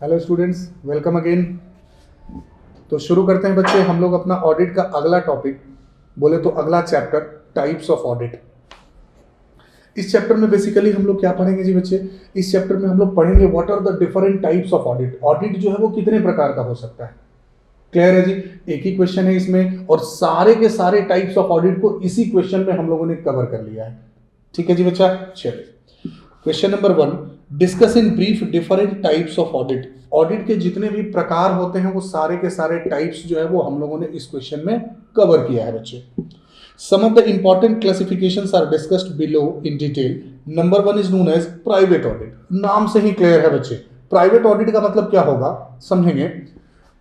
Hello students, welcome again. तो शुरू करते हैं बच्चे हम लोग अपना ऑडिट का अगला टॉपिक, बोले तो अगला चैप्टर, टाइप्स ऑफ ऑडिट। इस चैप्टर में बेसिकली हम लोग क्या पढ़ेंगे जी बच्चे? इस चैप्टर में हम लोग पढ़ेंगे what are the different types of audit. Audit जो है वो कितने प्रकार का हो सकता है। क्लियर है जी? एक ही क्वेश्चन है इसमें और सारे के सारे टाइप्स ऑफ ऑडिट को इसी क्वेश्चन में हम लोगों ने कवर कर लिया है। ठीक है जी बच्चा, चलिए question number 1, discuss in brief different types of audit. Audit के जितने भी प्रकार होते हैं वो सारे के सारे टाइप्स जो है वो हम लोगों ने इस क्वेश्चन में कवर किया है बच्चे। Some of the important classifications are discussed below in detail. Number 1 is known as private audit. नाम से ही क्लियर है बच्चे, प्राइवेट ऑडिट का मतलब क्या होगा समझेंगे।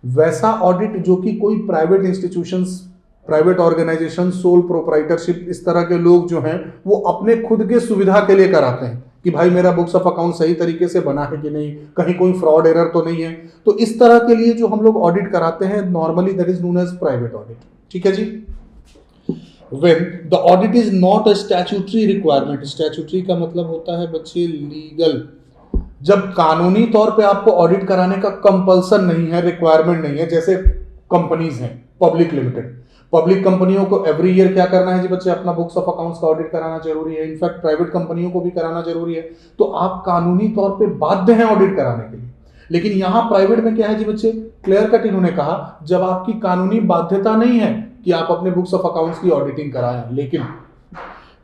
वैसा ऑडिट जो कि कोई private institutions, private organisation, sole proprietorship, इस तरह के लोग जो हैं वो अपने खुद के सुविधा के लिए कराते हैं कि भाई मेरा बुक्स ऑफ अकाउंट सही तरीके से बना है कि नहीं, कहीं कोई फ्रॉड एरर तो नहीं है। तो इस तरह के लिए जो हम लोग ऑडिट कराते हैं normally that is known as private audit. ठीक है जी। When the audit is not a statutory requirement, statutory का मतलब होता है बच्चे लीगल। जब कानूनी तौर पे आपको ऑडिट कराने का कंपल्सन नहीं है, रिक्वायरमेंट नहीं है, जैसे कंपनीज हैं पब्लिक लिमिटेड, पब्लिक कंपनियों को एवरी ईयर क्या करना है जी बच्चे? अपना बुक्स ऑफ अकाउंट्स का ऑडिट कराना जरूरी है। इनफैक्ट प्राइवेट कंपनियों को भी कराना जरूरी है। तो आप कानूनी तौर पे बाध्य हैं ऑडिट कराने के लिए। लेकिन यहां प्राइवेट में क्या है जी बच्चे? क्लियर कट इन्होंने कहा जब आपकी कानूनी बाध्यता नहीं है कि आप अपने बुक्स ऑफ अकाउंट्स की ऑडिटिंग कराएं, लेकिन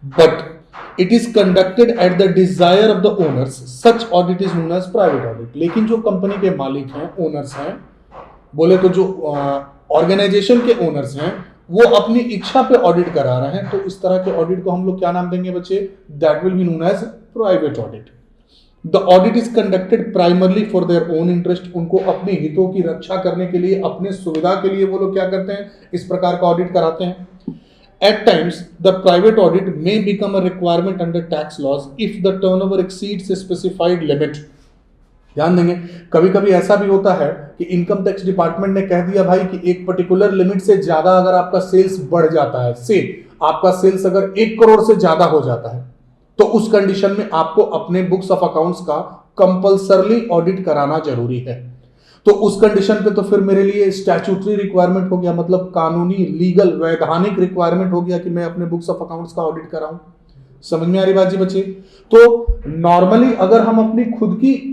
but it is conducted at the desire of the owners, such audit is known as private audit. लेकिन जो कंपनी के मालिक हैं, ओनर्स हैं, बोले तो जो ऑर्गेनाइजेशन के ओनर्स हैं, वो अपनी इच्छा पे ऑडिट करा रहे हैं, तो इस तरह के ऑडिट को हम लोग क्या नाम देंगे बच्चे? That will be known as private audit. The audit is conducted primarily for their own interest. उनको अपने हितों की रक्षा करने के लिए, अपने सुविधा के लिए वो लोग क्या करते हैं? इस प्रकार का ऑडिट कराते हैं। At times, the private audit may become a requirement under tax laws if the turnover exceeds a specified limit. ध्यान देंगे, कभी कभी ऐसा भी होता है कि इनकम टैक्स डिपार्टमेंट ने कह दिया भाई कि एक पर्टिकुलर लिमिट से ज्यादा अगर आपका सेल्स बढ़ जाता है, से आपका सेल्स अगर 1 करोड़ से ज्यादा हो जाता है, तो उस कंडीशन में आपको अपने बुक्स ऑफ अकाउंट्स का कंपल्सरली ऑडिट कराना जरूरी है। तो उस कंडीशन पे तो फिर मेरे लिए स्टैट्यूटरी रिक्वायरमेंट हो गया, मतलब कानूनी, लीगल, वैधानिक रिक्वायरमेंट हो गया कि मैं अपने बुक्स ऑफ अकाउंट्स का ऑडिट कराऊं। समझ में आ रही बात जी बच्चे? तो नॉर्मली अगर हम अपनी खुद की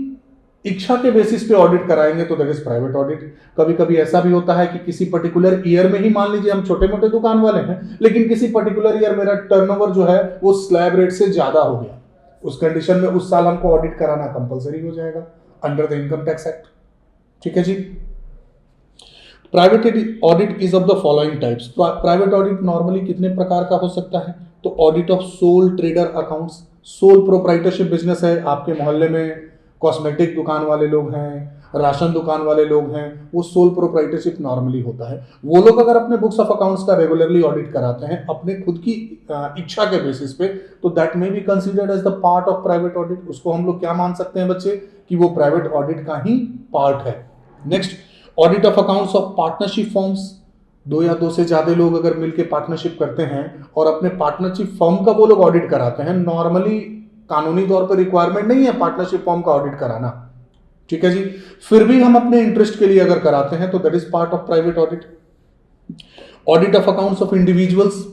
इच्छा के बेसिस पे ऑडिट कराएंगे तो दैट इज प्राइवेट ऑडिट। कभी कभी ऐसा भी होता है कि किसी पर्टिकुलर ईयर में ही, मान लीजिए हम छोटे मोटे दुकान वाले हैं, लेकिन किसी पर्टिकुलर ईयर मेरा टर्नओवर जो है वो स्लैब रेट से ज्यादा हो गया, उस कंडीशन में उस साल हमको ऑडिट कराना कंपलसरी हो जाएगा under the income tax act. ठीक है जी। Private audit is of the following types. Private audit normally कितने प्रकार का हो सकता है? तो audit of sole trader accounts. Sole proprietorship business है, आपके मोहल्ले में कॉस्मेटिक दुकान वाले लोग हैं, राशन दुकान वाले लोग हैं, वो सोल प्रोप्राइटरशिप नॉर्मली होता है। वो लोग अगर अपने बुक्स ऑफ अकाउंट्स का रेगुलरली ऑडिट कराते हैं अपने खुद की इच्छा के बेसिस पे, तो that may be considered as the part of private audit. उसको हम लोग क्या मान सकते हैं बच्चे? कि वो प्राइवेट ऑडिट का ही पार्ट है। Next, audit of accounts of partnership firms. 2 या 2 से ज्यादा लोग अगर मिलकर पार्टनरशिप करते हैं और अपने पार्टनरशिप फर्म का वो लोग ऑडिट कराते हैं, नॉर्मली कानूनी तौर पर रिक्वायरमेंट नहीं है पार्टनरशिप फर्म का ऑडिट कराना, ठीक है जी, फिर भी हम अपने इंटरेस्ट के लिए अगर कराते हैं तो that is part of private audit. Audit of accounts of individuals.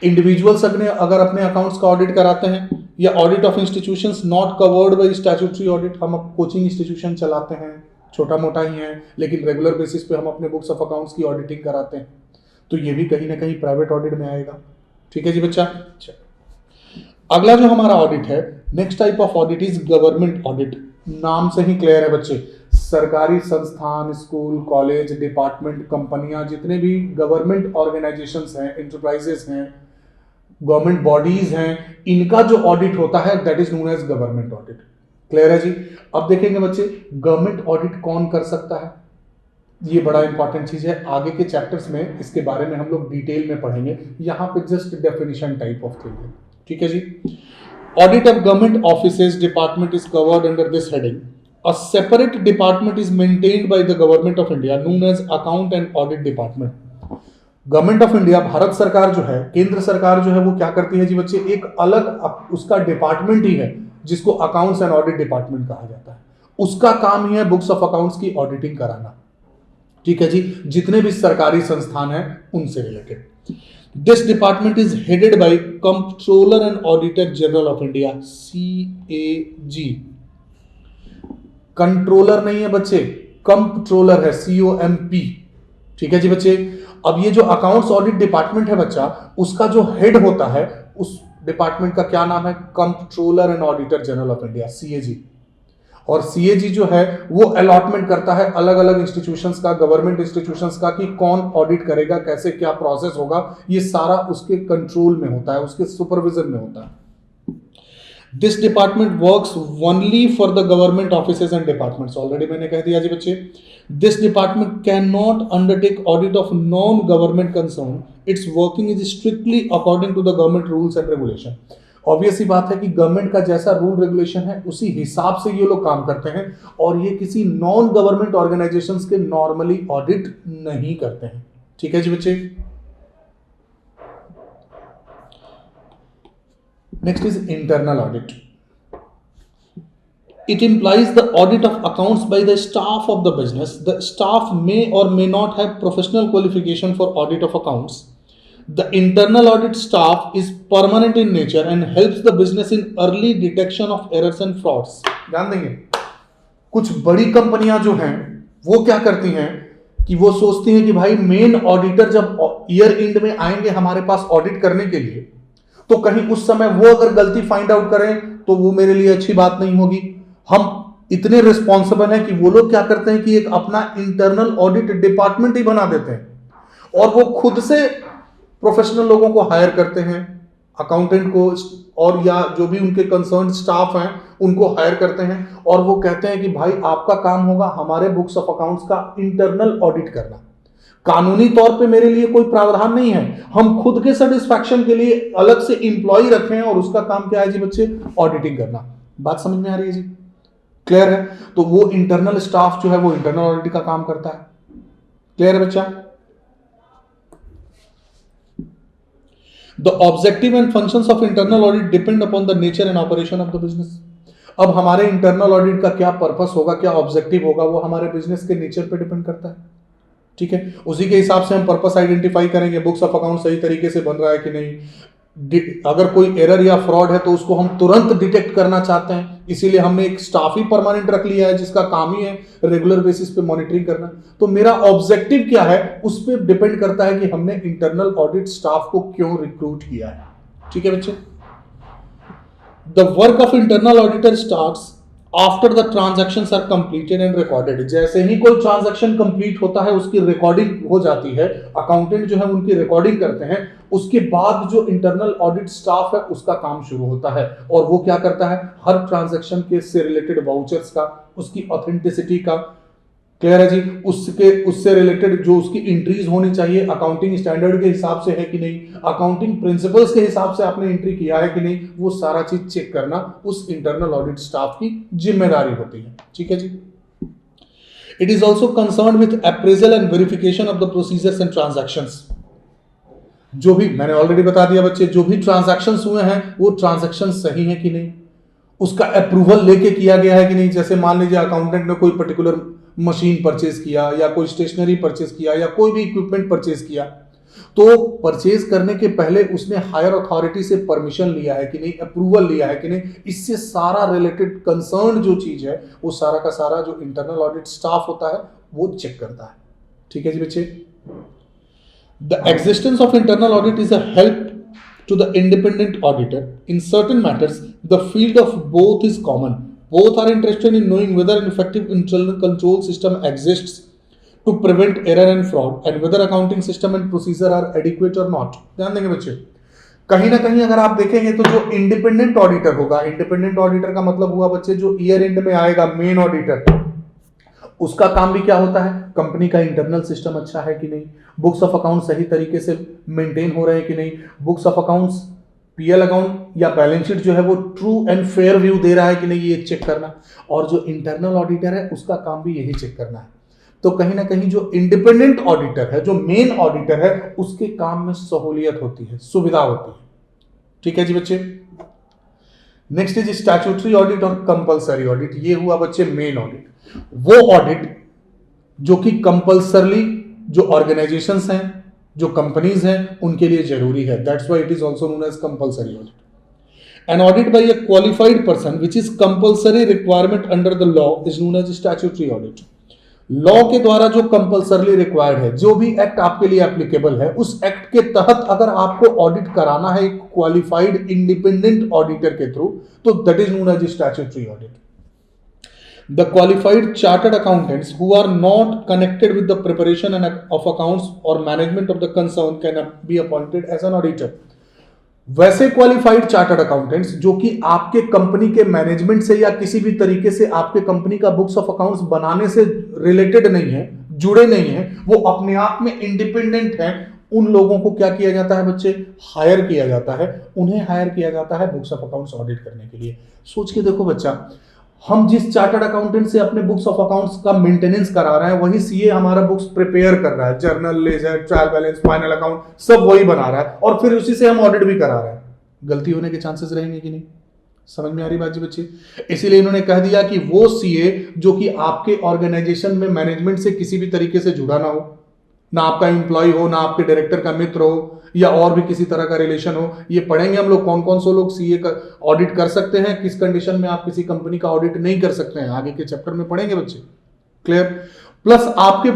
Individuals अगर अपने अकाउंट्स का ऑडिट कराते हैं, या audit of institutions not covered by statutory audit. हम कोचिंग इंस्टीट्यूशन चलाते हैं, छोटा मोटा ही है, लेकिन रेगुलर बेसिस पे हम अपने बुक्स ऑफ अकाउंट्स की ऑडिटिंग कराते हैं, तो ये भी कहीं ना कहीं प्राइवेट ऑडिट में आएगा। ठीक है जी बच्चा। अगला जो हमारा ऑडिट है, next type of audit is government audit. नाम से ही क्लियर है बच्चे, सरकारी संस्थान, स्कूल, कॉलेज, डिपार्टमेंट, कंपनियां, जितने भी गवर्नमेंट ऑर्गेनाइजेशंस हैं, इंटरप्राइजेस हैं, गवर्नमेंट बॉडीज हैं, इनका जो ऑडिट होता है that is known as government audit. Clear है जी। अब देखेंगे बच्चे गवर्नमेंट ऑडिट कौन कर सकता है, ये बड़ा इंपॉर्टेंट चीज है। आगे के चैप्टर्स में इसके बारे में हम लोग डिटेल में पढ़ेंगे, यहाँ पे just definition type of thing है। ठीक है जी। Audit of government offices department is covered under this heading. A separate department is maintained by the government of India known as account and audit department. Government of India, Bharat सरकार जो है, केंद्र सरकार जो है, वो क्या करती है जी बच्चे? एक अलग उसका डिपार्टमेंट ही है जिसको अकाउंट्स एंड ऑडिट डिपार्टमेंट कहा जाता है। उसका काम ही है बुक्स ऑफ अकाउंट्स की ऑडिटिंग कराना। ठीक है जी, जितने भी सरकारी संस्थान हैं उनसे related. This department is headed by controller and auditor general of India, CAG। Controller नहीं है बच्चे, कंट्रोलर है, COMP। ठीक है जी बच्चे। अब ये जो अकाउंट्स ऑडिट डिपार्टमेंट है बच्चा, उसका जो हेड होता है उस डिपार्टमेंट का क्या नाम है? Controller and auditor general of India, CAG। और CAG जो है वो अलॉटमेंट करता है अलग अलग इंस्टीट्यूशंस का, गवर्नमेंट इंस्टीट्यूशंस का, कि कौन ऑडिट करेगा, कैसे क्या प्रोसेस होगा, ये सारा उसके कंट्रोल में होता है, उसके सुपरविजन में होता है। This department works only for the government offices and departments. Already मैंने कह दिया जी बच्चे, this department can not undertake audit of non government concern, its working is strictly according to the government rules and regulation. Obvious सी बात है कि government का जैसा रूल रेगुलेशन है उसी हिसाब से ये लोग काम करते हैं, और ये किसी नॉन गवर्नमेंट ऑर्गेनाइजेशंस के नॉर्मली ऑडिट नहीं करते हैं। ठीक है जी बच्चे। Next is internal audit. It implies the audit of accounts by the staff of the business. The staff may or may not have professional qualification for audit of accounts. The internal audit staff is permanent in nature and helps the business in early detection of errors and frauds. ध्यान देंगे, कुछ बड़ी कंपनियां जो हैं वो क्या करती हैं कि वो सोचती हैं कि भाई मेन ऑडिटर जब ईयर एंड में आएंगे हमारे पास ऑडिट करने के लिए, तो कहीं उस समय वो अगर गलती फाइंड आउट करें तो वो मेरे लिए अच्छी बात नहीं होगी। हम इतने रिस्पॉन्सिबल हैं कि वो लोग क्या करते हैं कि एक अपना इंटरनल ऑडिट डिपार्टमेंट ही बना देते हैं और वो खुद से प्रोफेशनल लोगों को हायर करते हैं, अकाउंटेंट को और या जो भी उनके कंसर्न स्टाफ हैं उनको हायर करते हैं, और वो कहते हैं कि भाई आपका काम होगा हमारे बुक्स ऑफ अकाउंट्स का इंटरनल ऑडिट करना। कानूनी तौर पे मेरे लिए कोई प्रावधान नहीं है, हम खुद के सेटिस्फैक्शन के लिए अलग से इंप्लॉय रखे हैं और उसका काम क्या है जी बच्चे? ऑडिटिंग करना। बात समझ में आ रही है जी? क्लियर है? तो वो इंटरनल स्टाफ जो है वो इंटरनल ऑडिट का काम करता है। क्लियर है बच्चा? The objective and functions of internal audit depend upon the nature and operation of the business. अब हमारे इंटरनल ऑडिट का क्या पर्पस होगा, क्या ऑब्जेक्टिव होगा, वो हमारे बिजनेस के नेचर पे डिपेंड करता है। ठीक है, उसी के हिसाब से हम पर्पस आइडेंटिफाई करेंगे, बुक्स ऑफ अकाउंट सही तरीके से बन रहा है कि नहीं, अगर कोई एरर या फ्रॉड है तो उसको हम तुरंत डिटेक्ट करना चाहते हैं, इसीलिए हमने एक स्टाफ ही परमानेंट रख लिया है जिसका काम ही है रेगुलर बेसिस पे मॉनिटरिंग करना। तो मेरा ऑब्जेक्टिव क्या है उस पर डिपेंड करता है कि हमने इंटरनल ऑडिट स्टाफ को क्यों रिक्रूट किया है। ठीक है बच्चे? The work of internal auditor starts after the transactions are completed and recorded. जैसे ही कोई ट्रांजैक्शन कंप्लीट होता है उसकी रिकॉर्डिंग हो जाती है, अकाउंटेंट जो है उनकी रिकॉर्डिंग करते हैं, उसके बाद जो इंटरनल ऑडिट स्टाफ है उसका काम शुरू होता है, और वो क्या करता है? हर ट्रांजैक्शन के से रिलेटेड वाउचर्स का, उसकी ऑथेंटिसिटी का, क्लियर है जी, उससे रिलेटेड जो उसकी एंट्रीज होनी चाहिए अकाउंटिंग स्टैंडर्ड के हिसाब से है कि नहीं, अकाउंटिंग प्रिंसिपल्स के हिसाब से आपने एंट्री किया है कि नहीं, वो सारा चीज चेक करना उस इंटरनल ऑडिट स्टाफ की जिम्मेदारी होती है। ठीक है जी। It is also concern with appraisal and verification of the procedures and transactions. जो भी मैंने ऑलरेडी बता दिया बच्चे, जो भी ट्रांजैक्शंस हुए हैं वो ट्रांजैक्शन सही है कि नहीं, उसका अप्रूवल लेके किया गया है कि नहीं। जैसे मान लीजिए अकाउंटेंट ने कोई पर्टिकुलर मशीन परचेज किया या कोई स्टेशनरी परचेज किया या कोई भी इक्विपमेंट परचेज किया, तो परचेज करने के पहले उसने हायर अथॉरिटी से परमिशन लिया है कि नहीं, अप्रूवल लिया है कि नहीं, इससे सारा रिलेटेड कंसर्न जो चीज है वो सारा का सारा जो इंटरनल ऑडिट स्टाफ होता है वो चेक करता है। ठीक है जी बच्चे? The existence of internal audit is a help to the independent auditor. In certain matters, the field of both is common. Both are interested in knowing whether an effective internal control system exists to prevent error and fraud, and whether accounting system and procedure are adequate or not. ध्यान देंगे बच्चे, कहीं ना कहीं अगर आप देखेंगे तो जो इंडिपेंडेंट ऑडिटर होगा, इंडिपेंडेंट ऑडिटर का मतलब हुआ बच्चे जो ईयर एंड में आएगा मेन ऑडिटर, उसका काम भी क्या होता है? कंपनी का इंटरनल सिस्टम अच्छा है कि नहीं, बुक्स ऑफ अकाउंट सही तरीके से मेंटेन हो रहे हैं कि नहीं, books of accounts PL account या बैलेंस शीट जो है वो ट्रू एंड फेयर व्यू दे रहा है कि नहीं, ये चेक करना। और जो इंटरनल ऑडिटर है उसका काम भी यही चेक करना है। तो कहीं ना कहीं जो इंडिपेंडेंट ऑडिटर है, जो मेन ऑडिटर है, उसके काम में सहूलियत होती है, सुविधा होती है। ठीक है जी बच्चे? नेक्स्ट इज स्टैट्यूटरी ऑडिट और कंपल्सरी ऑडिट। ये हुआ बच्चे मेन ऑडिट, वो ऑडिट जो कि कंपल्सरली जो ऑर्गेनाइजेशंस हैं, जो कंपनीज हैं, उनके लिए जरूरी है। That's why it is also known as compulsory audit. An audit by a qualified person which is compulsory requirement under the law is known as statutory audit. Law के द्वारा जो कंपल्सरली रिक्वायर्ड है, जो भी एक्ट आपके लिए applicable है, उस एक्ट के तहत अगर आपको ऑडिट कराना है एक क्वालिफाइड इंडिपेंडेंट ऑडिटर के थ्रू, तो that is known as statutory audit. The qualified chartered accountants who are not connected with the preparation of accounts or management of the concern can be appointed as an auditor. वैसे qualified chartered accountants जो कि आपके company के management से या किसी भी तरीके से आपके कंपनी का बुक्स ऑफ अकाउंट्स बनाने से रिलेटेड नहीं है, जुड़े नहीं है, वो अपने आप में इंडिपेंडेंट हैं, उन लोगों को क्या किया जाता है बच्चे? हायर किया जाता है। उन्हें हायर किया जाता है बुक्स ऑफ अकाउंट्स ऑडिट करने के लिए। सोच के देखो बच्चा, हम जिस चार्टर्ड अकाउंटेंट से अपने बुक्स ऑफ अकाउंट्स का मेंटेनेंस करा रहे हैं, वही सीए हमारा बुक्स प्रिपेयर कर रहा है, journal, ledger, trial balance, final account सब वही बना रहा है, और फिर उसी से हम ऑडिट भी करा रहे हैं। गलती होने के चांसेस रहेंगे कि नहीं? समझ में आ रही बात जी बच्चे? इसीलिए इन्होंने कह दिया कि वो सीए जो कि आपके ऑर्गेनाइजेशन में मैनेजमेंट से किसी भी तरीके से जुड़ा ना हो, ना आपका एम्प्लॉय हो, ना आपके डायरेक्टर का मित्र हो, या और भी किसी तरह का रिलेशन हो। ये पढ़ेंगे हम लोग कौन कौन से लोग सीए का ऑडिट कर सकते हैं, किस कंडीशन में आप किसी कंपनी का ऑडिट नहीं कर सकते हैं, आगे के चैप्टर में पढ़ेंगे बच्चे। क्लियर? प्लस आपके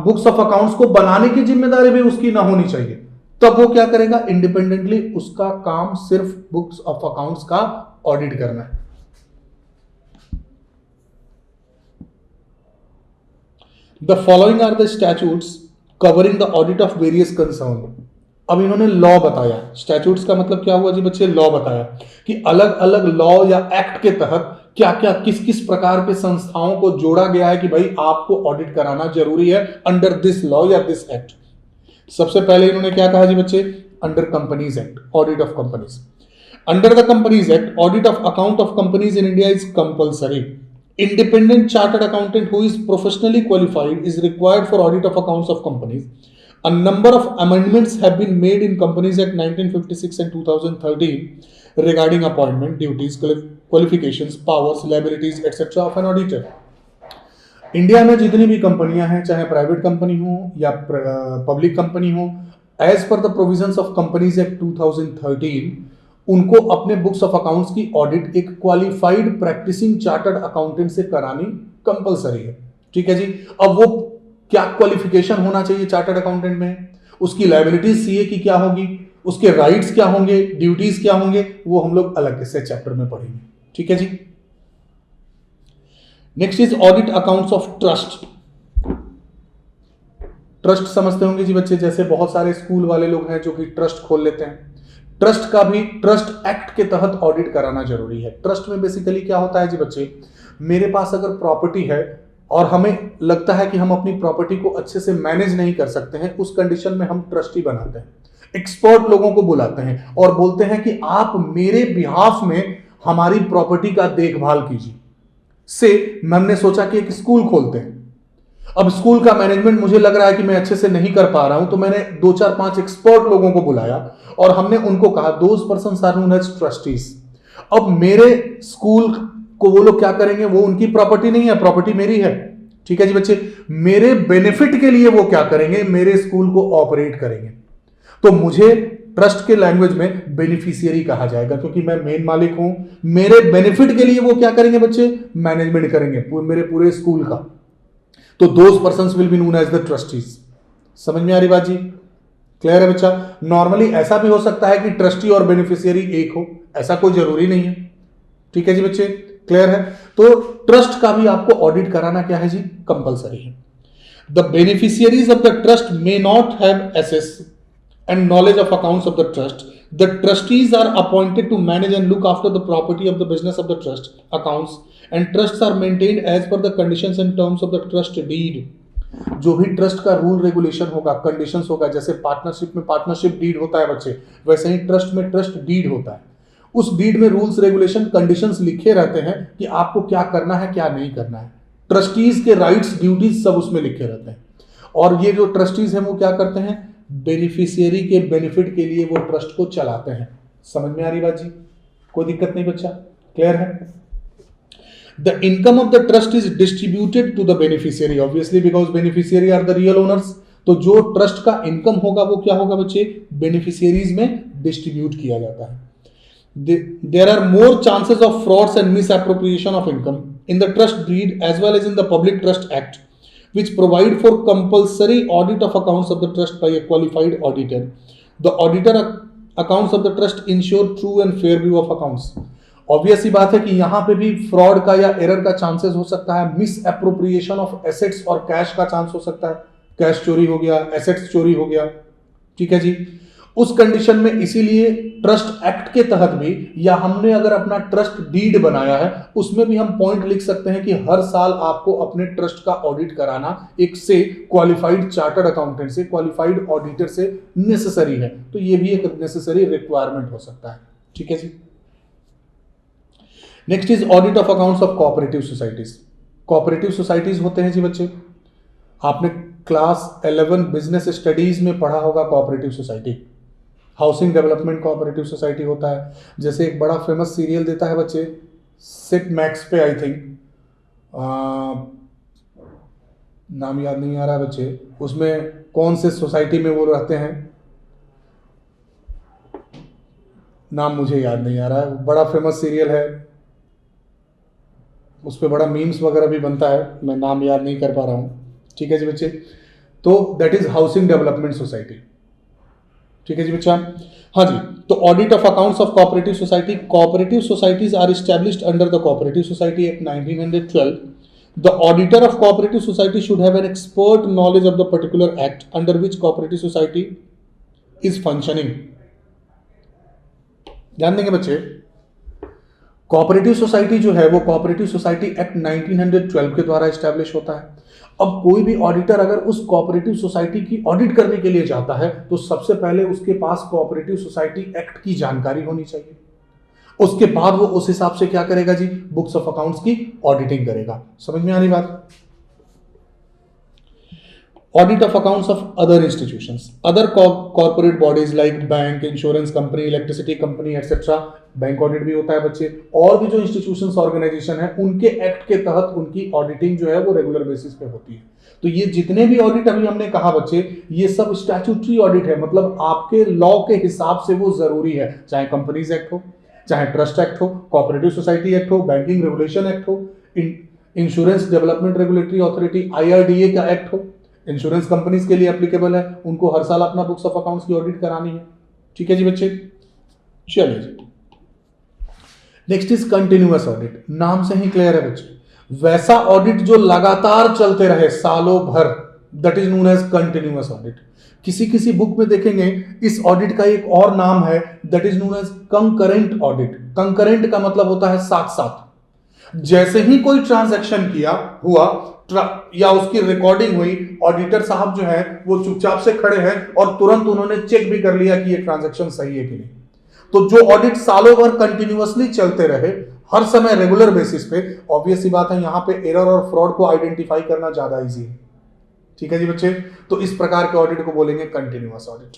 बुक्स ऑफ अकाउंट्स को बनाने की जिम्मेदारी भी उसकी ना होनी चाहिए, तब वो क्या करेगा? इंडिपेंडेंटली उसका काम सिर्फ बुक्स ऑफ अकाउंट्स का ऑडिट करना है। The following are the statutes covering the audit of various concern. अब इन्होंने लॉ बताया। स्टैट्यूट्स का मतलब क्या हुआ जी बच्चे? लॉ बताया कि अलग अलग लॉ या एक्ट के तहत क्या क्या किस किस प्रकार के संस्थाओं को जोड़ा गया है कि भाई आपको ऑडिट कराना जरूरी है अंडर दिस लॉ या दिस एक्ट। सबसे पहले इन्होंने क्या कहा जी बच्चे? Under companies act, audit of companies. Under the companies act, audit of account of companies in India is compulsory. Independent chartered accountant who is professionally qualified is required for audit of accounts of companies. A number of amendments have been made in Companies Act 1956 and 2013 regarding appointment, duties, qualifications, powers, liabilities, etc. of an auditor. India में जितनी भी कंपनियां हैं, चाहे private company हो या public company हो, as per the provisions of companies act 2013 उनको अपने बुक्स ऑफ अकाउंट्स की ऑडिट एक क्वालिफाइड प्रैक्टिसिंग चार्टर्ड अकाउंटेंट से करानी कंपलसरी है। ठीक है जी। अब वो क्या क्वालिफिकेशन होना चाहिए चार्टर्ड अकाउंटेंट में, उसकी लायबिलिटीज सीए की क्या होगी, उसके राइट्स क्या होंगे, ड्यूटीज क्या होंगे, वो हम लोग अलग से चैप्टर में पढ़ेंगे। ठीक है जी। Next is audit accounts of trust. Trust समझते होंगे जी बच्चे, जैसे बहुत सारे स्कूल वाले लोग हैं जो कि ट्रस्ट खोल लेते हैं। ट्रस्ट का भी ट्रस्ट एक्ट के तहत ऑडिट कराना जरूरी है। ट्रस्ट में बेसिकली क्या होता है जी बच्चे, मेरे पास अगर प्रॉपर्टी है और हमें लगता है कि हम अपनी प्रॉपर्टी को अच्छे से मैनेज नहीं कर सकते हैं, उस कंडीशन में हम ट्रस्टी बनाते हैं, एक्सपर्ट लोगों को बुलाते हैं और बोलते हैं कि आप मेरे बिहाफ में हमारी प्रॉपर्टी का देखभाल कीजिए। से हमने सोचा कि एक स्कूल खोलते हैं। अब स्कूल का मैनेजमेंट मुझे लग रहा है कि मैं अच्छे से नहीं कर पा रहा हूं, तो मैंने 2-4-5 एक्सपर्ट लोगों को बुलाया और हमने उनको कहा those persons are known as trustees. अब मेरे स्कूल को वो लोग क्या करेंगे, वो उनकी प्रॉपर्टी नहीं है, प्रॉपर्टी मेरी है। ठीक है जी बच्चे, मेरे बेनिफिट के लिए वो क्या करेंगे, मेरे स्कूल को ऑपरेट करेंगे। तो मुझे ट्रस्ट के लैंग्वेज में बेनिफिशियरी कहा जाएगा, क्योंकि मैं मेन मालिक हूं। मेरे बेनिफिट के लिए वो क्या करेंगे बच्चे, मैनेजमेंट करेंगे मेरे पूरे स्कूल का। तो those persons will be known as the trustees. समझ में आ रही बात जी? क्लियर है बच्चा? नॉर्मली ऐसा भी हो सकता है कि ट्रस्टी और बेनिफिशियरी एक हो, ऐसा कोई जरूरी नहीं है। ठीक है जी बच्चे, क्लियर है? तो ट्रस्ट का भी आपको ऑडिट कराना क्या है जी, कंपलसरी है। The beneficiaries of the trust may not have access and knowledge of accounts of the trust. The trustees are appointed to manage and look after the property of the business of the trust accounts, and trusts are maintained as per the conditions and terms of the trust deed. जो भी trust का rule regulation होगा, conditions होगा, जैसे partnership में partnership deed होता है बच्चे, वैसे ही ट्रस्ट में ट्रस्ट डीड होता है। उस डीड में रूल्स रेगुलेशन कंडीशंस लिखे रहते हैं कि आपको क्या करना है क्या नहीं करना है। ट्रस्टीज के राइट्स ड्यूटीज सब उसमें लिखे रहते हैं। और ये जो ट्रस्टीज हैं वो क्या करते हैं, बेनिफिशियरी के बेनिफिट के लिए वो ट्रस्ट को चलाते हैं। समझ में आ रही बात जी? कोई दिक्कत नहीं बच्चा? क्लियर है? The income of the trust is distributed to the beneficiary, obviously because beneficiary are the real owners. तो जो ट्रस्ट का इनकम होगा वो क्या होगा बच्चे? बेनिफिशियरीज में डिस्ट्रीब्यूट किया जाता है। There are more chances of frauds and misappropriation of income in the trust deed as well as in the Public Trust Act, which provide for compulsory audit of accounts of the trust by a qualified auditor. The auditor accounts of the trust ensure true and fair view of accounts. Obvious सी बात है कि यहां पे भी fraud का या error का चांसेस हो सकता है, मिस एप्रोप्रिएशन ऑफ एसेट्स और कैश का चांस हो सकता है, कैश चोरी हो गया, एसेट्स चोरी हो गया, ठीक है जी। उस कंडीशन में इसीलिए ट्रस्ट एक्ट के तहत भी, या हमने अगर अपना ट्रस्ट डीड बनाया है उसमें भी हम पॉइंट लिख सकते हैं कि हर साल आपको अपने ट्रस्ट का ऑडिट कराना एक से क्वालिफाइड चार्टर्ड अकाउंटेंट से, क्वालिफाइड ऑडिटर से नेसेसरी है। तो ये भी एक नेसेसरी रिक्वायरमेंट हो सकता है, ठीक है जी। Next is audit of accounts of cooperative societies. Cooperative societies होते हैं जी बच्चे, आपने क्लास 11 बिजनेस स्टडीज में पढ़ा होगा cooperative society. Housing development cooperative society होता है, जैसे एक बड़ा फेमस सीरियल देता है बच्चे सिट मैक्स पे, आई थिंक नाम याद नहीं आ रहा बच्चे, उसमें कौन से सोसाइटी में वो रहते हैं, नाम मुझे याद नहीं आ रहा है, बड़ा फेमस सीरियल है, उस पर बड़ा मीम्स वगैरह भी बनता है, मैं नाम याद नहीं कर पा रहा हूँ, ठीक है जी बच्चे। तो that is housing development society, ठीक है जी बच्चा। हाँ जी, तो audit of accounts of cooperative society. Cooperative societies are established under the cooperative society act 1912। The auditor of cooperative society should have an expert knowledge of the particular act under which cooperative society is functioning. ध्यान देंगे बच्चे, cooperative society जो है वो cooperative society act 1912 के द्वारा establish होता है। अब कोई भी ऑडिटर अगर उस कोऑपरेटिव सोसाइटी की ऑडिट करने के लिए जाता है तो सबसे पहले उसके पास कोऑपरेटिव सोसाइटी एक्ट की जानकारी होनी चाहिए। उसके बाद वो उस हिसाब से क्या करेगा जी, बुक्स ऑफ अकाउंट्स की ऑडिटिंग करेगा। समझ में आ रही बात? Audit of accounts of other institutions, other corporate bodies like bank, insurance company, electricity company etcetera. Bank audit भी होता है बच्चे, और भी जो इंस्टीट्यूशंस ऑर्गेनाइजेशन है उनके एक्ट के तहत उनकी ऑडिटिंग जो है वो रेगुलर बेसिस पे होती है। तो ये जितने भी ऑडिट अभी हमने कहा बच्चे, ये सब स्टैट्यूटरी ऑडिट है, मतलब आपके लॉ के हिसाब से वो जरूरी है, चाहे कंपनीज एक्ट हो, चाहे ट्रस्ट एक्ट हो, कोऑपरेटिव सोसाइटी एक्ट हो, बैंकिंग रेगुलेशन एक्ट हो, insurance development regulatory authority IRDA का एक्ट हो, इंश्योरेंस कंपनीज के लिए एप्लीकेबल है, उनको हर साल अपना बुक्स ऑफ अकाउंट्स की ऑडिट करानी है, ठीक है जी बच्चे। चलिए जी, नेक्स्ट इज कंटिन्यूअस ऑडिट। नाम से ही क्लियर है बच्चे, वैसा ऑडिट जो लगातार चलते रहे सालों भर, that is known as continuous audit. किसी किसी बुक में देखेंगे इस ऑडिट का एक और नाम है, that is known as concurrent audit. Concurrent का मतलब होता है साथ साथ, जैसे ही कोई ट्रांजैक्शन किया हुआ या उसकी रिकॉर्डिंग हुई, ऑडिटर साहब जो है वो चुपचाप से खड़े हैं और तुरंत उन्होंने चेक भी कर लिया कि ये ट्रांजैक्शन सही है कि नहीं। तो जो ऑडिट सालों भर कंटिन्यूअसली चलते रहे, हर समय रेगुलर बेसिस पे, ऑब्वियस सी बात है यहां पे एरर और फ्रॉड को आइडेंटिफाई करना ज्यादा इजी है, ठीक है जी बच्चे। तो इस प्रकार के ऑडिट को बोलेंगे continuous audit.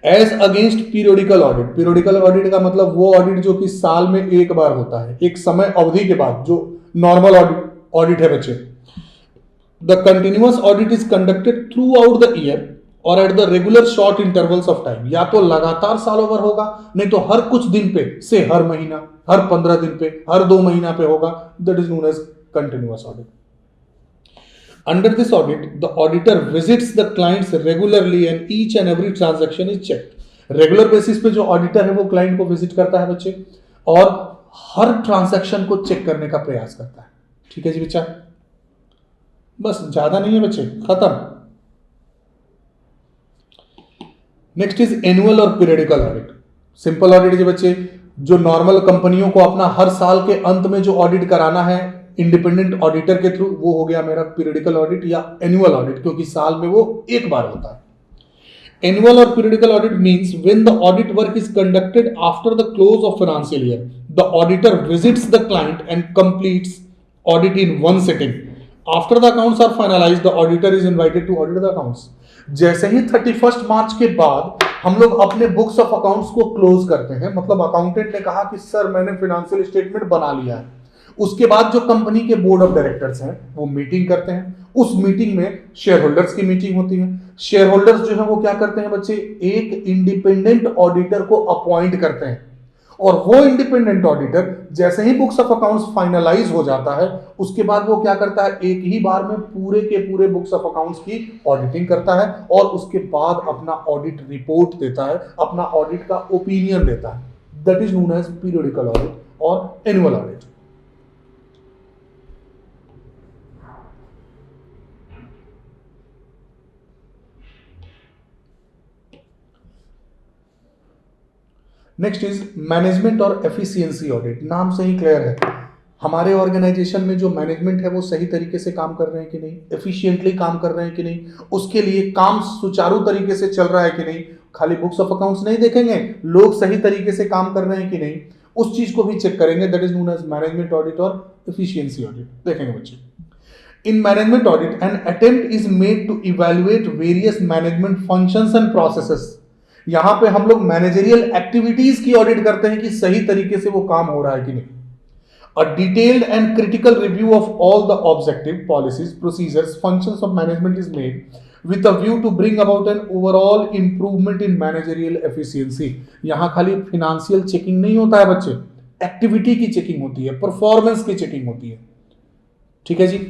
As against periodical audit. Periodical audit का मतलब वो ऑडिट जो कि साल में एक बार होता है, एक समय अवधि के बाद, जो नॉर्मल ऑडिट है बच्चे। The continuous audit is conducted throughout the year और at the regular short intervals of time. या तो लगातार सालों भर होगा, नहीं तो हर कुछ दिन पे से हर महीना, हर 15 दिन पे, हर 2 महीना पे होगा, that is known as continuous audit. Under this audit, the auditor visits the clients regularly and each and every transaction is checked. Regular basis पे जो ऑडिटर है वो क्लाइंट को विजिट करता है बच्चे, और हर ट्रांजैक्शन को चेक करने का प्रयास करता है, ठीक है जी बच्चा। बस ज्यादा नहीं है बच्चे, खत्म। नेक्स्ट इज एनुअल और पीरियडिकल ऑडिट। सिंपल ऑडिट जी बच्चे, जो नॉर्मल कंपनियों को अपना हर साल के अंत में जो ऑडिट कराना है इंडिपेंडेंट ऑडिटर के थ्रू, वो हो गया मेरा पीरियडिकल ऑडिट या एनुअल ऑडिट, क्योंकि साल में वो एक बार होता है। एनुअल और periodical audit means when the audit work is conducted after the close of financial year, the auditor visits the client and completes audit in one sitting after the accounts are finalised the auditor is invited to audit the accounts. जैसे ही 31 मार्च के बाद हम लोग अपने books of accounts को close करते हैं, मतलब अकाउंटेंट ने कहा कि सर मैंने फाइनेंशियल स्टेटमेंट बना लिया है, उसके बाद जो कंपनी के बोर्ड ऑफ डायरेक्टर्स हैं वो मीटिंग करते हैं। उस मीटिंग में शेयर होल्डर्स की मीटिंग होती है। शेयर होल्डर्स जो है वो क्या करते हैं बच्चे, एक इंडिपेंडेंट ऑडिटर को अपॉइंट करते हैं, और वो इंडिपेंडेंट ऑडिटर जैसे ही बुक्स ऑफ अकाउंट्स फाइनलाइज हो जाता है उसके बाद वो क्या करता है, एक ही बार में पूरे के पूरे बुक्स ऑफ अकाउंट्स की ऑडिटिंग करता है और उसके बाद अपना ऑडिट रिपोर्ट देता है, अपना ऑडिट का ओपिनियन देता है। That is known as periodical audit और annual audit. Next is management और एफिशिएंसी ऑडिट। नाम से ही क्लियर है, हमारे ऑर्गेनाइजेशन में जो मैनेजमेंट है वो सही तरीके से काम कर रहे हैं कि नहीं, एफिशिएंटली काम कर रहे हैं कि नहीं, उसके लिए काम सुचारू तरीके से चल रहा है कि नहीं। खाली बुक्स ऑफ अकाउंट्स नहीं देखेंगे, लोग सही तरीके से काम कर रहे हैं कि नहीं, उस चीज को भी चेक करेंगे। That is known as management audit और एफिशिएंसी ऑडिट। देखेंगे बच्चे, in management audit an attempt is made to evaluate various management functions and processes. यहां पे हम लोग मैनेजरियल एक्टिविटीज की ऑडिट करते हैं कि सही तरीके से वो काम हो रहा है कि नहीं। A detailed and critical review of all the objective policies procedures functions of management is made with a view to bring about an overall improvement in managerial efficiency. यहां खाली फाइनेंशियल चेकिंग नहीं होता है बच्चे, एक्टिविटी की checking होती है, performance की चेकिंग होती है। ठीक है जी।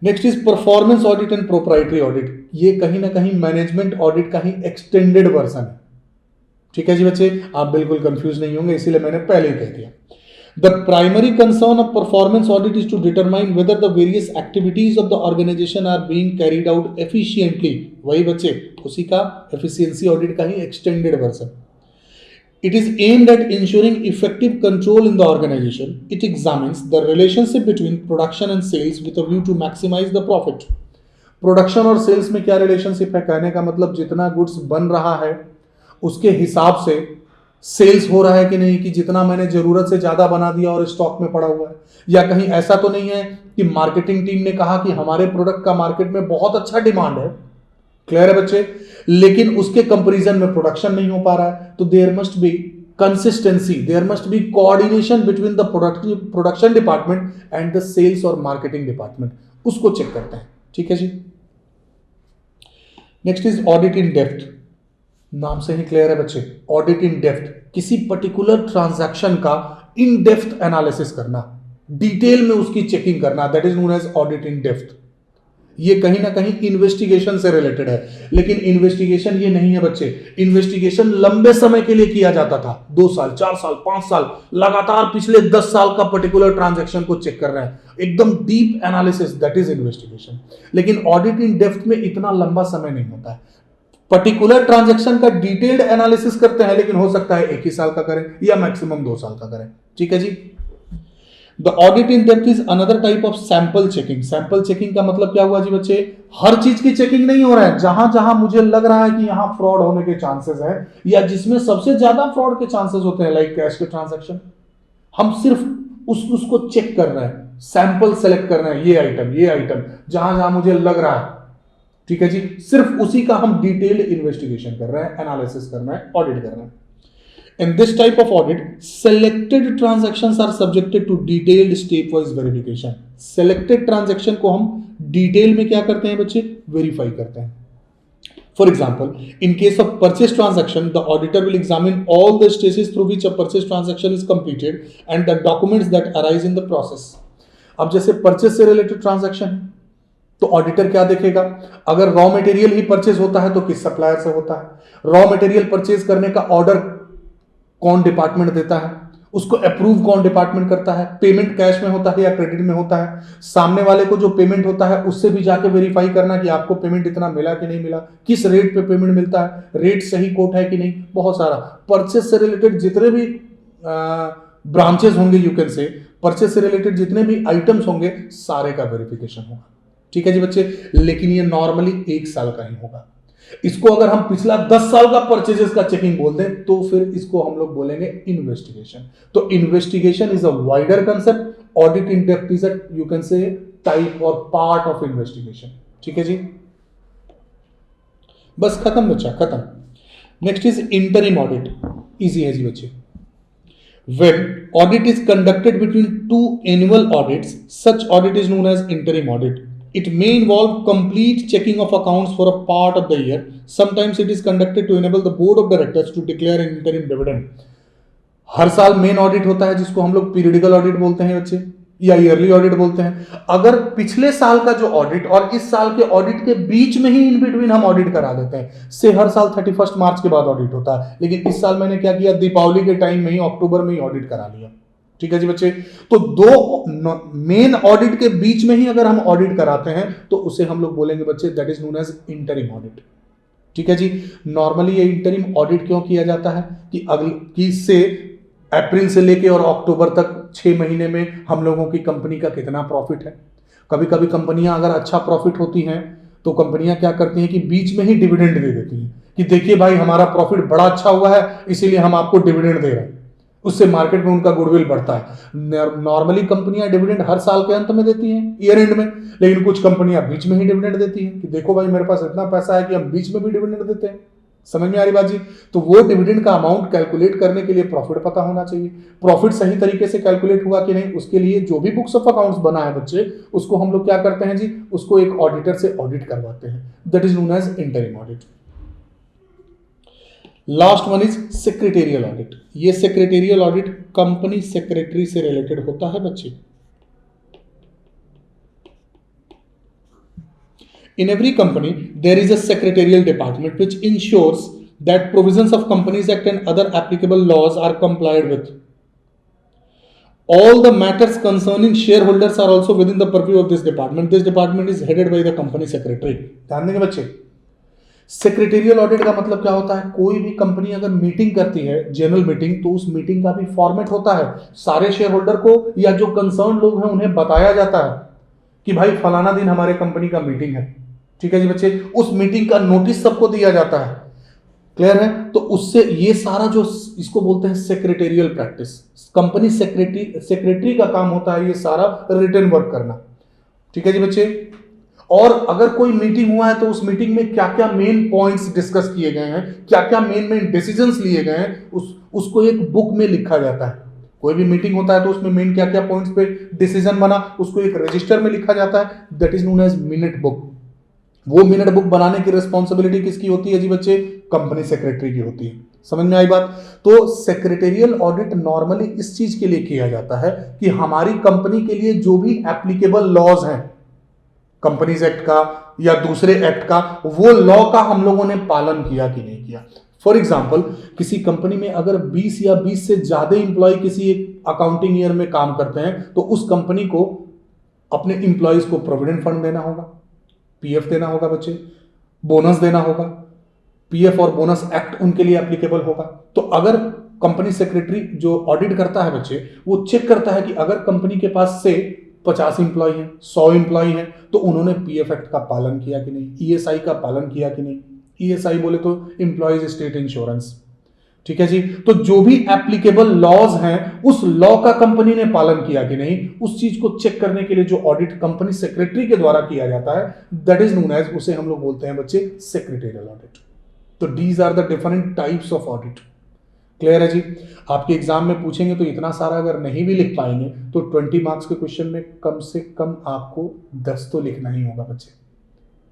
Next is performance audit and proprietary audit. ये कहीं ना कहीं मैनेजमेंट ऑडिट का ही एक्सटेंडेड वर्जन है। ठीक है जी बच्चे, आप बिल्कुल कंफ्यूज नहीं होंगे, इसीलिए मैंने पहले ही कह दिया। The primary concern of performance audit is to determine whether the various activities of the organisation are being carried out efficiently. वही बच्चे, उसी का एफिशिएंसी ऑडिट का ही extended version. It is aimed at ensuring effective control in the organization. It examines the relationship between production and sales with a view to maximize the profit. Production और sales में क्या relationship है, कहने का मतलब जितना गुड्स बन रहा है उसके हिसाब से सेल्स हो रहा है कि नहीं, कि जितना मैंने जरूरत से ज्यादा बना दिया और स्टॉक में पड़ा हुआ है, या कहीं ऐसा तो नहीं है कि मार्केटिंग टीम ने कहा कि हमारे प्रोडक्ट का मार्केट में बहुत अच्छा डिमांड है, क्लियर है बच्चे, लेकिन उसके कंपैरिजन में प्रोडक्शन नहीं हो पा रहा है। तो there must be consistency, there must be coordination between the production department and the sales और मार्केटिंग डिपार्टमेंट, उसको चेक करते हैं। ठीक है जी। Next is audit in depth. नाम से ही क्लियर है बच्चे, ऑडिट इन डेप्थ, किसी पर्टिकुलर ट्रांजैक्शन का इन डेप्थ एनालिसिस करना, डिटेल में उसकी चेकिंग करना, that is known as audit in depth. ये कहीं ना कहीं इन्वेस्टिगेशन से रिलेटेड है, लेकिन इन्वेस्टिगेशन ये नहीं है बच्चे। इन्वेस्टिगेशन लंबे समय के लिए किया जाता था, 2 साल 4 साल 5 साल, लगातार पिछले 10 साल का पर्टिकुलर ट्रांजैक्शन को चेक कर रहे हैं, एकदम deep analysis, that is investigation. लेकिन ऑडिट इन डेप्थ में इतना लंबा समय नहीं होता है, पर्टिकुलर ट्रांजैक्शन का डिटेल्ड एनालिसिस करते हैं, लेकिन हो सकता है 1 ही साल का करें या मैक्सिमम 2 साल का करें। ठीक है जी। The audit in depth is another type of sample checking. Sample checking का मतलब क्या हुआ जी बच्चे, हर चीज की चेकिंग नहीं हो रहा है, जहां जहां मुझे लग रहा है कि यहां फ्रॉड होने के चांसेस है, या जिसमें सबसे ज्यादा फ्रॉड के चांसेस होते हैं, लाइक कैश के ट्रांजैक्शन, हम सिर्फ उसको चेक कर रहे हैं, सैंपल सेलेक्ट कर रहे हैं, ये आइटम जहां जहां मुझे लग रहा है। ठीक है जी, सिर्फ उसी का हम डिटेल्ड इन्वेस्टिगेशन कर रहे हैं, एनालिसिस कर रहे हैं, ऑडिट कर रहे हैं। In this type of audit, selected transactions are subjected to detailed stepwise verification. Selected transaction को हम डिटेल में क्या करते हैं बच्चे, वेरीफाई करते हैं। For example, in case of purchase transaction, the auditor will examine all the stages through which a purchase transaction is completed and the documents that arise in the process. अब जैसे purchase से related transaction है, तो auditor क्या देखेगा, अगर raw material ही purchase होता है तो किस सप्लायर से होता है, रॉ मटेरियल परचेज करने का ऑर्डर कौन डिपार्टमेंट देता है, उसको अप्रूव कौन डिपार्टमेंट करता है, पेमेंट कैश में होता है या क्रेडिट में होता है, सामने वाले को जो पेमेंट होता है उससे भी जाके वेरीफाई करना कि आपको पेमेंट इतना मिला कि नहीं मिला, किस रेट पे पेमेंट मिलता है, रेट सही कोट है कि नहीं, बहुत सारा परचेस से रिलेटेड जितने भी ब्रांचेस होंगे, यू कैन से परचेस से रिलेटेड जितने भी आइटम्स होंगे, सारे का वेरिफिकेशन होगा। ठीक है जी बच्चे, लेकिन ये नॉर्मली 1 साल का ही होगा। इसको अगर हम पिछला 10 साल का परचेजेस का चेकिंग बोल दें तो फिर इसको हम लोग बोलेंगे इन्वेस्टिगेशन। तो investigation is a wider concept, audit in depth is a, you can say, type और पार्ट ऑफ इन्वेस्टिगेशन। ठीक है जी, बस खत्म बच्चा, खत्म। Next is interim audit. Easy है जी बच्चे। When audit is conducted between two annual audits, such audit is known as interim audit. It may involve complete checking of accounts for a part of the year. Sometimes it is conducted to enable the board of directors to declare an interim dividend. हर साल main audit होता है जिसको हम लोग periodical audit बोलते हैं बच्चे, या ईयरली ऑडिट बोलते हैं। अगर पिछले साल का जो ऑडिट और इस साल के ऑडिट के बीच में ही इन बिटवीन हम ऑडिट करा देते हैं, से हर साल 31 मार्च के बाद ऑडिट होता है, लेकिन इस साल मैंने क्या किया, दीपावली के टाइम में ही अक्टूबर में ही ऑडिट करा लिया। ठीक है जी बच्चे, तो दो मेन ऑडिट के बीच में ही अगर हम ऑडिट कराते हैं तो उसे हम लोग बोलेंगे बच्चे that is known as interim audit. ठीक है जी, नॉर्मली ये इंटरिम ऑडिट क्यों किया जाता है कि इससे अप्रैल से लेके और अक्टूबर तक 6 महीने में हम लोगों की कंपनी का कितना प्रॉफिट है। कभी कभी कंपनियां अगर अच्छा प्रॉफिट होती हैं तो कंपनियां क्या करती हैं कि बीच में ही डिविडेंड दे देती हैं कि देखिए भाई हमारा प्रॉफिट बड़ा अच्छा हुआ है इसीलिए हम आपको डिविडेंड दे रहे हैं। उससे मार्केट में उनका गुडविल बढ़ता है। नॉर्मली कंपनियां डिविडेंड हर साल के अंत में देती हैं, ईयर एंड में, लेकिन कुछ कंपनियां बीच में ही डिविडेंड देती हैं कि देखो भाई मेरे पास इतना पैसा है कि हम बीच में भी डिविडेंड देते हैं। समझ में आ रही बात जी? तो वो डिविडेंड का अमाउंट कैलकुलेट करने के लिए प्रॉफिट पता होना चाहिए। प्रॉफिट सही तरीके से कैलकुलेट हुआ कि नहीं, उसके लिए जो भी बुक्स ऑफ अकाउंट्स बना है बच्चे, उसको हम लोग क्या करते हैं जी, उसको एक ऑडिटर से ऑडिट करवाते हैं। That is known as interim audit. Last one is secretarial audit. ये सेक्रेटेरियल ऑडिट कंपनी सेक्रेटरी से रिलेटेड होता है बच्चे। In every company, there is a secretarial department which ensures that provisions of Companies Act and other applicable laws are complied with. All the matters concerning shareholders are also within the purview of this department. This department is headed by the company secretary. ध्यान देंगे बच्चे, secretarial audit का मतलब क्या होता है, कोई भी कंपनी अगर मीटिंग करती है, जनरल मीटिंग, तो उस मीटिंग का भी फॉर्मेट होता है। सारे शेयर होल्डर को या जो कंसर्न लोग हैं उन्हें बताया जाता है कि भाई फलाना दिन हमारे कंपनी का मीटिंग है। ठीक है जी बच्चे, उस मीटिंग का नोटिस सबको दिया जाता है। क्लियर है? तो उससे ये सारा जो इसको बोलते हैं सेक्रेटेरियल प्रैक्टिस, कंपनी सेक्रेटरी का काम होता है ये सारा रिटन वर्क करना। ठीक है जी बच्चे, और अगर कोई मीटिंग हुआ है तो उस मीटिंग में क्या क्या मेन पॉइंट्स डिस्कस किए गए हैं, क्या क्या मेन डिसीजंस लिए गए हैं, उसको एक बुक में लिखा जाता है। कोई भी मीटिंग होता है तो उसमें मेन क्या क्या पॉइंट्स पे डिसीजन बना, उसको एक रजिस्टर में लिखा जाता है। That is known as minute book. वो मिनट बुक बनाने की रिस्पॉन्सिबिलिटी किसकी होती है जी बच्चे? कंपनी सेक्रेटरी की होती है। समझ में आई बात? तो सेक्रेटेरियल ऑडिट नॉर्मली इस चीज के लिए किया जाता है कि हमारी कंपनी के लिए जो भी एप्लीकेबल लॉज हैं, कंपनीज एक्ट का या दूसरे एक्ट का, वो लॉ का हम लोगों ने पालन किया कि नहीं किया। फॉर एग्जाम्पल, किसी कंपनी में अगर 20 या 20 से ज्यादा इंप्लॉय किसी एक अकाउंटिंग ईयर में काम करते हैं तो उस कंपनी को अपने इंप्लॉयज को प्रोविडेंट फंड देना होगा, पीएफ देना होगा बच्चे, बोनस देना होगा। पीएफ और बोनस एक्ट उनके लिए एप्लीकेबल होगा। तो अगर कंपनी सेक्रेटरी जो ऑडिट करता है बच्चे, वो चेक करता है कि अगर कंपनी के पास से 50 इंप्लॉय हैं, 100 इंप्लॉय हैं, तो उन्होंने पीएफ एक्ट का पालन किया कि नहीं, ईएसआई का पालन किया कि नहीं। ईएसआई बोले तो एम्प्लॉयज स्टेट इंश्योरेंस। ठीक है जी, तो जो भी एप्लीकेबल लॉज हैं उस लॉ का कंपनी ने पालन किया कि नहीं, उस चीज को चेक करने के लिए जो ऑडिट कंपनी सेक्रेटरी के द्वारा किया जाता है, दैट इज नोन एज, उसे हम लोग बोलते हैं बच्चे सेक्रेटेरियल ऑडिट। तो these are the different types of audit. Clear है जी? आपके एग्जाम में पूछेंगे तो इतना सारा अगर नहीं भी लिख पाएंगे तो 20 मार्क्स के क्वेश्चन में कम से कम आपको 10 तो लिखना ही होगा बच्चे।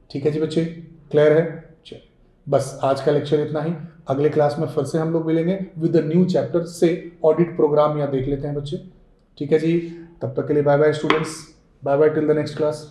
ठीक है जी बच्चे, क्लियर है? चलिए, बस आज का लेक्चर इतना ही। अगले क्लास में फिर से हम लोग मिलेंगे विद अ न्यू चैप्टर से ऑडिट प्रोग्राम या देख लेते हैं बच्चे। ठीक है जी, तब तक के लिए bye bye students, bye bye till the next class.